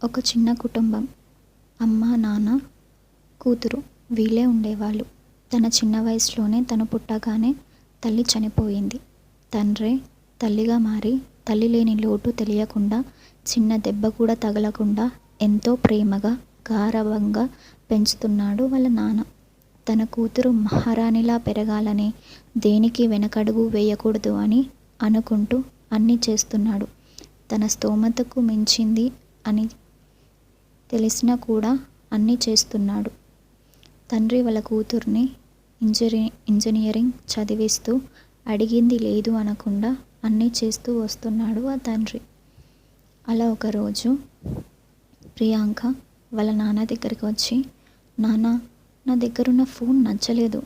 ఒక చిన్న కుటుంబం. అమ్మ, నాన్న, కూతురు వీళ్ళే ఉండేవాళ్ళు. తన చిన్న వయసులోనే తను పుట్టగానే తల్లి చనిపోయింది. తండ్రే తల్లిగా మారి తల్లి లేని లోటు తెలియకుండా, చిన్న దెబ్బ కూడా తగలకుండా ఎంతో ప్రేమగా, గారాబంగా పెంచుతున్నాడు వాళ్ళ నాన్న. తన కూతురు మహారాణిలా పెరగాలని, దేనికి వెనకడుగు వేయకూడదు అని అనుకుంటూ అన్నీ చేస్తున్నాడు. తన స్తోమతకు మించింది అని తెలిసినా కూడా అన్నీ చేస్తున్నాడు. తండ్రి వాళ్ళ కూతుర్ని ఇంజనీరింగ్ చదివిస్తూ అడిగింది లేదు అనకుండా అన్నీ చేస్తూ వస్తున్నాడు ఆ తండ్రి. అలా ఒకరోజు ప్రియాంక వాళ్ళ నాన్న దగ్గరికి వచ్చి, నాన్న, నా దగ్గరున్న ఫోన్ నచ్చలేదు,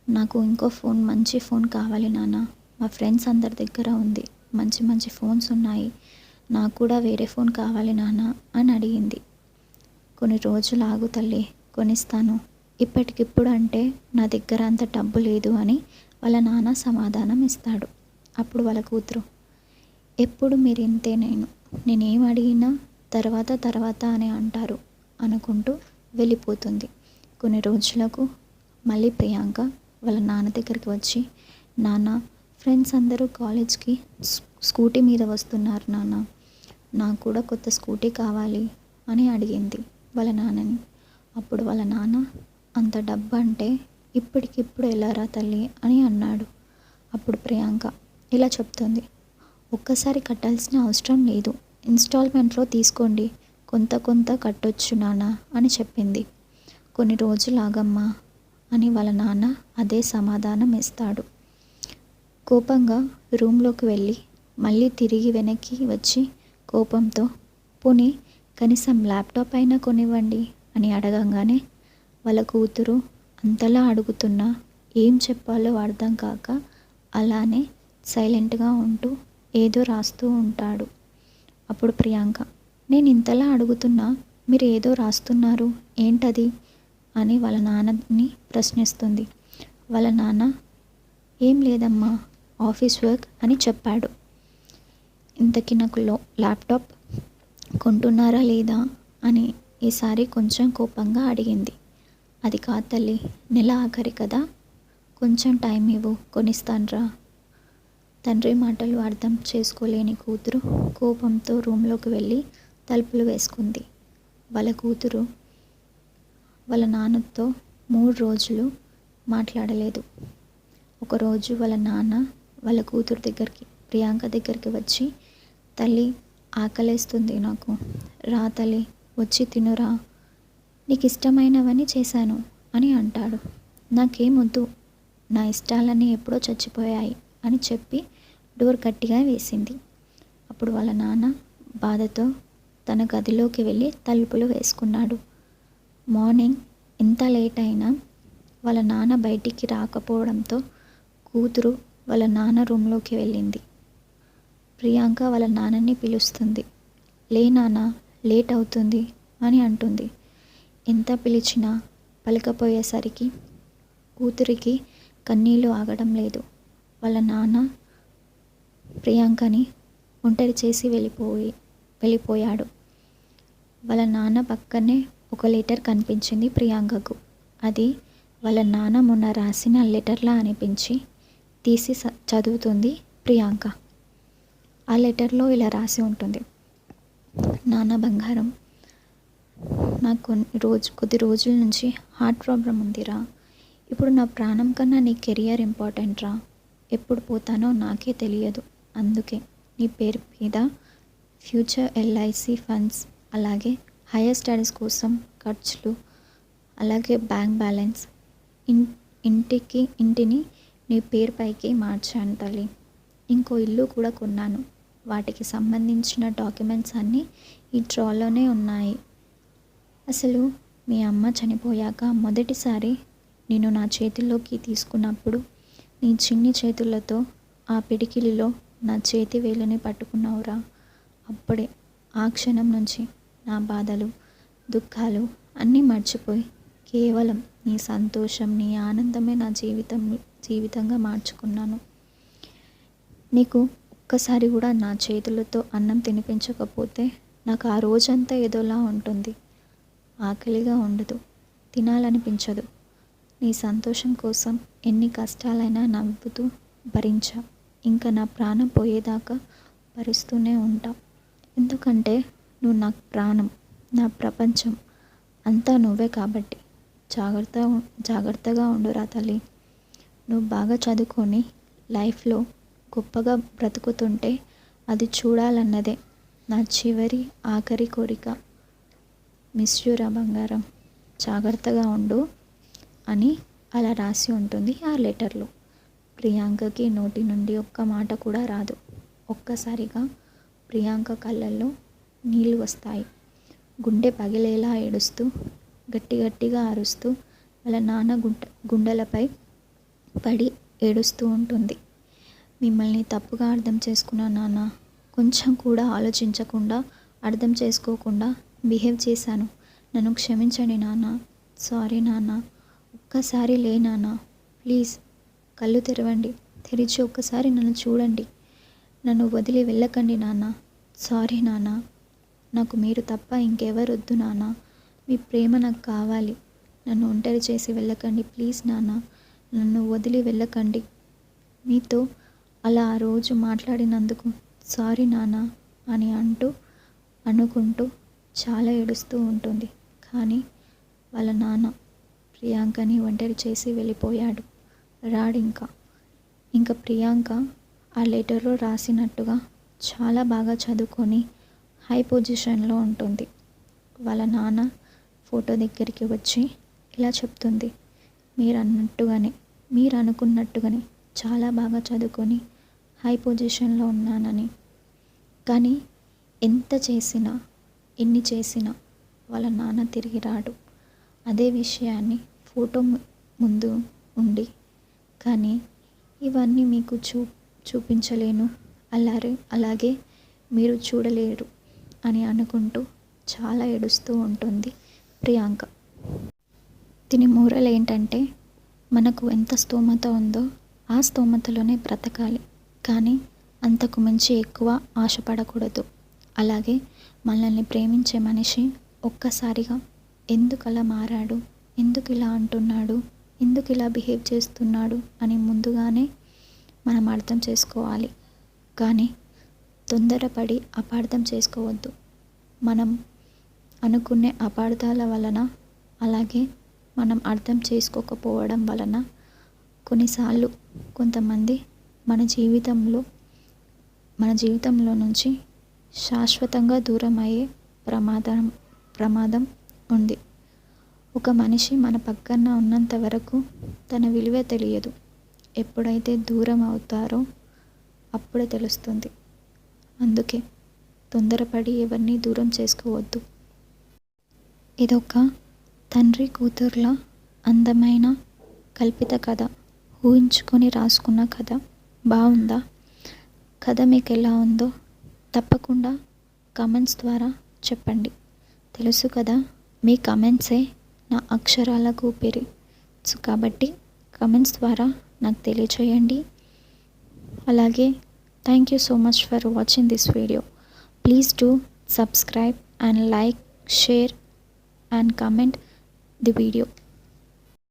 నాకు ఇంకో ఫోన్, మంచి ఫోన్ కావాలి నాన్న. మా ఫ్రెండ్స్ అందరి దగ్గర ఉంది, మంచి మంచి ఫోన్స్ ఉన్నాయి, నాకు కూడా వేరే ఫోన్ కావాలి నాన్న అని అడిగింది. కొన్ని రోజులు ఆగు తల్లి, కొనిస్తాను, ఇప్పటికిప్పుడు అంటే నా దగ్గర అంత డబ్బు లేదు అని వాళ్ళ నాన్న సమాధానం ఇస్తాడు. అప్పుడు వాళ్ళ కూతురు, ఎప్పుడు మీరు ఇంతే, నేనేం అడిగినా తర్వాత తర్వాత అని అంటారు అనుకుంటూ వెళ్ళిపోతుంది. కొన్ని రోజులకు మళ్ళీ ప్రియాంక వాళ్ళ నాన్న దగ్గరికి వచ్చి, నాన్న, ఫ్రెండ్స్ అందరూ కాలేజ్కి స్కూటీ మీద వస్తున్నారు నాన్న, నాకు కూడా కొత్త స్కూటీ కావాలి అని అడిగింది వాళ్ళ నాన్నని. అప్పుడు వాళ్ళ నాన్న, అంత డబ్బు అంటే ఇప్పటికిప్పుడు ఎలారా తల్లి అని అన్నాడు. అప్పుడు ప్రియాంక ఇలా చెప్తుంది, ఒక్కసారి కట్టాల్సిన అవసరం లేదు, ఇన్స్టాల్మెంట్లో తీసుకోండి, కొంత కొంత కట్టొచ్చు నాన్న అని చెప్పింది. కొన్ని రోజులు ఆగమ్మా అని వాళ్ళ నాన్న అదే సమాధానం ఇస్తాడు. కోపంగా రూమ్లోకి వెళ్ళి మళ్ళీ తిరిగి వెనక్కి వచ్చి కోపంతో, పోనీ కనీసం ల్యాప్టాప్ అయినా కొనివ్వండి అని అడగంగానే వాళ్ళ కూతురు అంతలా అడుగుతున్నా ఏం చెప్పాలో అర్థం కాక అలానే సైలెంట్గా ఉంటూ ఏదో రాస్తూ ఉంటాడు. అప్పుడు ప్రియాంక, నేను ఇంతలా అడుగుతున్నా మీరు ఏదో రాస్తున్నారు, ఏంటది అని వాళ్ళ నాన్నని ప్రశ్నిస్తుంది. వాళ్ళ నాన్న, ఏం లేదమ్మా, ఆఫీస్ వర్క్ అని చెప్పాడు. ఇంతకీ నాకు ల్యాప్టాప్ కొంటున్నారా లేదా అని ఈసారి కొంచెం కోపంగా అడిగింది. అది కాదు తల్లి, నెల ఆఖరి కదా, కొంచెం టైం ఇవ్వు, కొనిస్తాన్రా. తండ్రి మాటలు అర్థం చేసుకోలేని కూతురు కోపంతో రూమ్లోకి వెళ్ళి తలుపులు వేసుకుంది. వాళ్ళ కూతురు వాళ్ళ నాన్నతో 3 రోజులు మాట్లాడలేదు. ఒకరోజు వాళ్ళ నాన్న వాళ్ళ కూతురు దగ్గరికి, ప్రియాంక దగ్గరికి వచ్చి, తల్లి, ఆకలేస్తుంది నాకు, రా తల్లి, వచ్చి తినురా, నీకు ఇష్టమైనవన్నీ చేశాను అని అంటాడు. నాకేమొద్దు, నా ఇష్టాలన్నీ ఎప్పుడో చచ్చిపోయాయి అని చెప్పి డోర్ గట్టిగా వేసింది. అప్పుడు వాళ్ళ నాన్న బాధతో తన గదిలోకి వెళ్ళి తలుపులు వేసుకున్నాడు. మార్నింగ్ ఎంత లేట్ అయినా వాళ్ళ నాన్న బయటికి రాకపోవడంతో కూతురు వాళ్ళ నాన్న రూమ్లోకి వెళ్ళింది. ప్రియాంక వాళ్ళ నాన్నని పిలుస్తుంది. లే నాన్న, లేట్ అవుతుంది అని అంటుంది. ఎంత పిలిచినా పలకపోయేసరికి కూతురికి కన్నీళ్ళు ఆగడం లేదు. వాళ్ళ నాన్న ప్రియాంకని ఒంటరి చేసి వెళ్ళిపోయాడు. వాళ్ళ నాన్న పక్కనే ఒక లెటర్ కనిపించింది ప్రియాంకకు. అది వాళ్ళ నాన్న మొన్న రాసిన లెటర్లా అనిపించి తీసి చదువుతుంది ప్రియాంక. ఆ లెటర్లో ఇలా రాసి ఉంటుంది, నాన్న బంగారం, నాకు కొద్ది రోజుల నుంచి హార్ట్ ప్రాబ్లం ఉందిరా. ఇప్పుడు నా ప్రాణం కన్నా నీ కెరియర్ ఇంపార్టెంట్ రా. ఎప్పుడు పోతానో నాకే తెలియదు. అందుకే నీ పేరు మీద ఫ్యూచర్ ఎల్ఐసి ఫండ్స్, అలాగే హైయర్ స్టడీస్ కోసం ఖర్చులు, అలాగే బ్యాంక్ బ్యాలెన్స్, ఇంటిని నీ పేరు పైకి మార్చాను తల్లి. ఇంకో ఇల్లు కూడా కొన్నాను. వాటికి సంబంధించిన డాక్యుమెంట్స్ అన్నీ ఈ డ్రాలోనే ఉన్నాయి. అసలు మీ అమ్మ చనిపోయాక మొదటిసారి నేను నా చేతిలోకి తీసుకున్నప్పుడు నీ చిన్ని చేతులతో ఆ పిడికిలిలో నా చేతి వేలుని పట్టుకున్నావురా. అప్పుడే ఆ క్షణం నుంచి నా బాధలు, దుఃఖాలు అన్నీ మర్చిపోయి కేవలం నీ సంతోషం, నీ ఆనందమే నా జీవితంగా మార్చుకున్నాను. నీకు ఒక్కసారి కూడా నా చేతులతో అన్నం తినిపించకపోతే నాకు ఆ రోజంతా ఏదోలా ఉంటుంది. ఆకలిగా ఉండదు, తినాలనిపించదు. నీ సంతోషం కోసం ఎన్ని కష్టాలైనా నవ్వుతూ భరించా. ఇంకా నా ప్రాణం పోయేదాకా భరిస్తూనే ఉంటా. ఎందుకంటే నువ్వు నాకు ప్రాణం, నా ప్రపంచం అంతా నువ్వే కాబట్టి. జాగ్రత్తగా ఉండురా తల్లి. నువ్వు బాగా చదువుకొని లైఫ్లో గొప్పగా బ్రతుకుతుంటే అది చూడాలన్నదే నా చివరి ఆఖరి కోరిక. మిస్ యూ రా బంగారం, జాగ్రత్తగా ఉండు అని అలా రాసి ఉంటుంది ఆ లెటర్లో. ప్రియాంకకి నోటి నుండి ఒక్క మాట కూడా రాదు. ఒక్కసారిగా ప్రియాంక కళ్ళల్లో నీళ్ళు వస్తాయి. గుండె పగిలేలా ఏడుస్తూ గట్టిగా అరుస్తూ వాళ్ళ నాన్న గుండెలపై పడి ఏడుస్తూ ఉంటుంది. మిమ్మల్ని తప్పుగా అర్థం చేసుకున్నా నాన్న. కొంచెం కూడా ఆలోచించకుండా, అర్థం చేసుకోకుండా బిహేవ్ చేశాను. నన్ను క్షమించండి నాన్న. సారీ నాన్న. ఒక్కసారి లే నాన్న, ప్లీజ్. కళ్ళు తెరవండి. తెరిచి ఒక్కసారి నన్ను చూడండి. నన్ను వదిలి వెళ్ళకండి నాన్న. సారీ నాన్న. నాకు మీరు తప్ప ఇంకెవరు వద్దు నాన్న. మీ ప్రేమ నాకు కావాలి. నన్ను ఒంటరి చేసి వెళ్ళకండి ప్లీజ్ నాన్న. నన్ను వదిలి వెళ్ళకండి. మీతో అలా ఆ రోజు మాట్లాడినందుకు సారీ నాన్న అని అనుకుంటూ చాలా ఏడుస్తూ ఉంటుంది. కానీ వాళ్ళ నాన్న ప్రియాంకని ఒంటరి చేసి వెళ్ళిపోయాడు. ఇంకా ప్రియాంక ఆ లెటర్లో రాసినట్టుగా చాలా బాగా చదువుకొని హై పొజిషన్లో ఉంటుంది. వాళ్ళ నాన్న ఫోటో దగ్గరికి వచ్చి ఇలా చెప్తుంది, మీరు అనుకున్నట్టుగానే చాలా బాగా చదువుకొని హై పొజిషన్లో ఉన్నానని. కానీ ఎన్ని చేసినా వాళ్ళ నాన్న తిరిగి రాడు. అదే విషయాన్ని ఫోటో ముందు ఉండి కానీ ఇవన్నీ మీకు చూపించలేను, అలాగే మీరు చూడలేరు అని అనుకుంటూ చాలా ఏడుస్తూ ఉంటుంది ప్రియాంక. దీని మోరల్ ఏంటంటే, మనకు ఎంత స్తోమత ఉందో ఆ స్తోమతలోనే బ్రతకాలి, కానీ అంతకు మించి ఎక్కువ ఆశపడకూడదు. అలాగే మనల్ని ప్రేమించే మనిషి ఒక్కసారిగా ఎందుకు అలా మారాడు, ఎందుకు ఇలా అంటున్నాడు, ఎందుకు ఇలా బిహేవ్ చేస్తున్నాడు అని ముందుగానే మనం అర్థం చేసుకోవాలి. కానీ తొందరపడి అపార్థం చేసుకోవద్దు. మనం అనుకునే అపార్థాల వలన, అలాగే మనం అర్థం చేసుకోకపోవడం వలన కొన్నిసార్లు కొంతమంది మన జీవితంలో నుంచి శాశ్వతంగా దూరం అయ్యే ప్రమాదం ఉంది. ఒక మనిషి మన పక్కన ఉన్నంత వరకు తన విలువే తెలియదు. ఎప్పుడైతే దూరం అవుతారో అప్పుడే తెలుస్తుంది. అందుకే తొందరపడి ఎవరిని దూరం చేసుకోవద్దు. ఇదొక తండ్రి కూతుర్ల అందమైన కల్పిత కథ, ఊహించుకొని రాసుకున్న కథ. బాగుందా? కథ మీకు ఎలా ఉందో తప్పకుండా కామెంట్స్ ద్వారా చెప్పండి. తెలుసు కదా, మీ కామెంట్సే నా అక్షరాలకు ఊపిరి. కాబట్టి కామెంట్స్ ద్వారా నాకు తెలియచేయండి. అలాగే thank you so much for watching this video. Please do subscribe and like, share and comment the video.